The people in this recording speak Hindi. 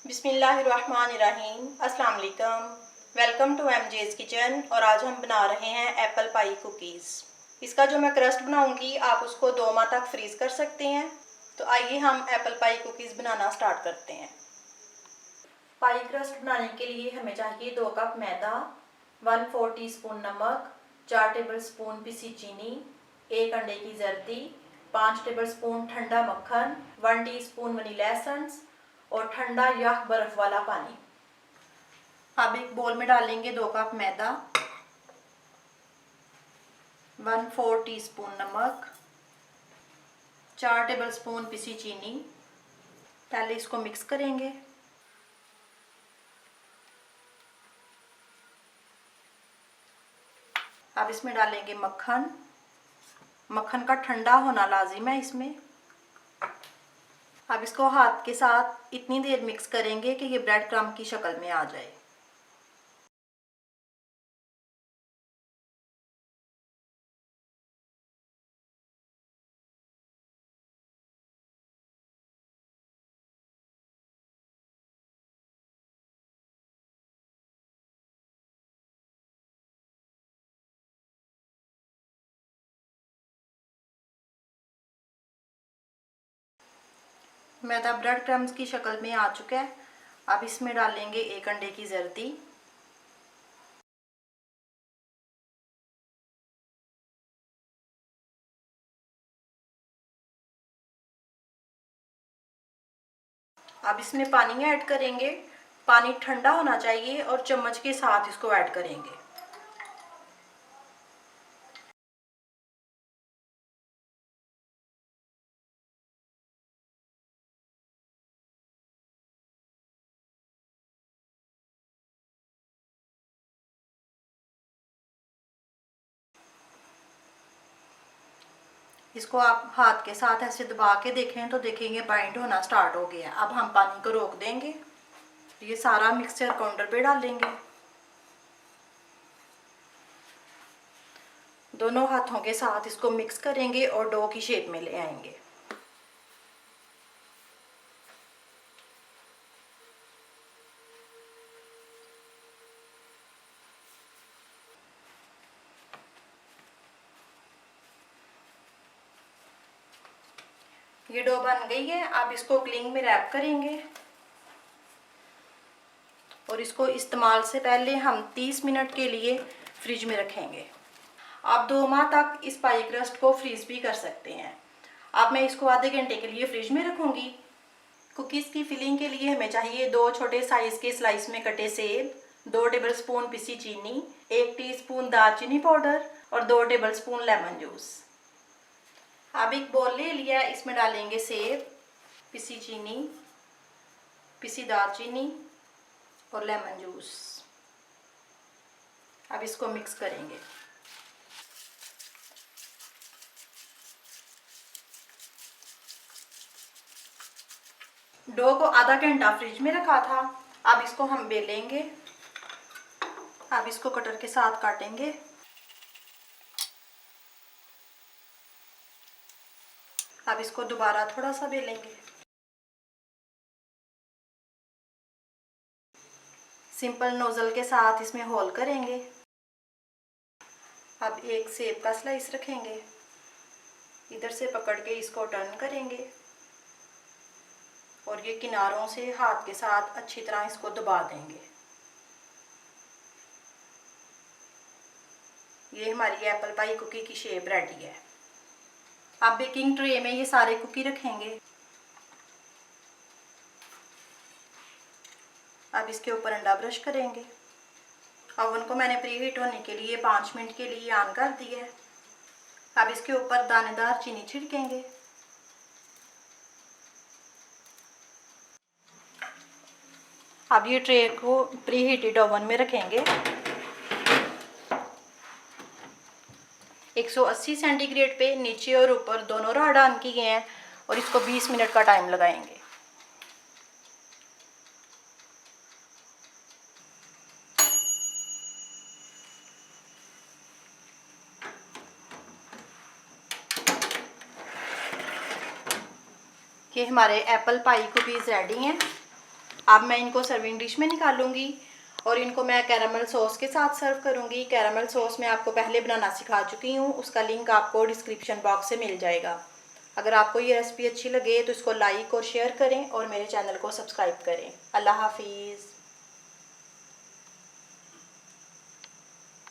बिस्मिल्लाहिर्रहमानिर्रहीम। अस्सलाम वालेकुम। Welcome to MJ's kitchen. और आज हम बना रहे हैं एप्पल पाई कुकीज़। इसका जो मैं क्रस्ट बनाऊंगी आप उसको 2 माह तक फ्रीज़ कर सकते हैं। तो आइए हम एप्पल पाई कुकीज़ बनाना स्टार्ट करते हैं। पाई क्रस्ट बनाने के लिए हमें चाहिए 2 कप मैदा, 1/4 टीस्पून नमक, 4 टेबलस्पून पिसी चीनी, 1 अंडे की जर्दी, 5 टेबलस्पून ठंडा मक्खन, 1 टीस्पून वनीला एसेंस और ठंडा या बर्फ वाला पानी। अब एक बोल में डालेंगे 2 कप मैदा, 1/4 टीस्पून नमक, 4 टेबलस्पून पिसी चीनी। पहले इसको मिक्स करेंगे। अब इसमें डालेंगे मक्खन। मक्खन का ठंडा होना लाजिम है इसमें। अब इसको हाथ के साथ इतनी देर मिक्स करेंगे कि ये ब्रेड क्रम्ब की शक्ल में आ जाए। मैदा ब्रेड क्रम्ब्स की शक्ल में आ चुका है। अब इसमें डालेंगे 1 अंडे की जर्दी, अब इसमें पानी ऐड करेंगे। पानी ठंडा होना चाहिए और चम्मच के साथ इसको ऐड करेंगे। इसको आप हाथ के साथ ऐसे दबा के देखें तो देखेंगे बाइंड होना स्टार्ट हो गया। अब हम पानी को रोक देंगे। ये सारा मिक्सचर काउंटर पे डालेंगे। दोनों हाथों के साथ इसको मिक्स करेंगे और डो की शेप में ले आएंगे। ये डो बन गई है। अब इसको क्लिंग में रैप करेंगे और इसको इस्तेमाल से पहले हम 30 मिनट के लिए फ्रिज में रखेंगे। आप 2 माह तक इस पाई क्रस्ट को फ्रीज भी कर सकते हैं। अब मैं इसको आधे घंटे के लिए फ्रिज में रखूंगी। कुकीज़ की फिलिंग के लिए हमें चाहिए 2 छोटे साइज के स्लाइस में कटे सेब, 2 टेबलस्पून पिसी चीनी, 1 टीस्पून दालचीनी पाउडर और 2 टेबलस्पून लेमन जूस। अब एक बोल ले लिया, इसमें डालेंगे सेब, पिसी चीनी, पिसी दालचीनी और लेमन जूस। अब इसको मिक्स करेंगे। डो को आधा घंटा फ्रिज में रखा था। अब इसको हम बेलेंगे। अब इसको कटर के साथ काटेंगे। अब इसको दोबारा थोड़ा सा बेलेंगे। सिंपल नोजल के साथ इसमें होल करेंगे। अब एक सेब का स्लाइस रखेंगे, इधर से पकड़ के इसको टर्न करेंगे और ये किनारों से हाथ के साथ अच्छी तरह इसको दबा देंगे। ये हमारी एप्पल पाई कुकी की शेप रेडी है। अब बेकिंग ट्रे में ये सारे कुकी रखेंगे। अब इसके ऊपर अंडा ब्रश करेंगे। ओवन को मैंने प्री हीट होने के लिए 5 मिनट के लिए ऑन कर दिया है। अब इसके ऊपर दानेदार चीनी छिड़केंगे। अब ये ट्रे को प्री हीटेड ओवन में रखेंगे। 180 सेंटीग्रेड पे नीचे और ऊपर दोनों राड ऑन किए हैं और इसको 20 मिनट का टाइम लगाएंगे। ये हमारे एप्पल पाई कुकीज़ रेडी हैं। अब मैं इनको सर्विंग डिश में निकालूंगी और इनको मैं कैरामल सॉस के साथ सर्व करूंगी। कैरामल सॉस मैं आपको पहले बनाना सिखा चुकी हूँ, उसका लिंक आपको डिस्क्रिप्शन बॉक्स से मिल जाएगा। अगर आपको ये रेसिपी अच्छी लगे तो इसको लाइक और शेयर करें और मेरे चैनल को सब्सक्राइब करें। अल्लाह हाफिज़।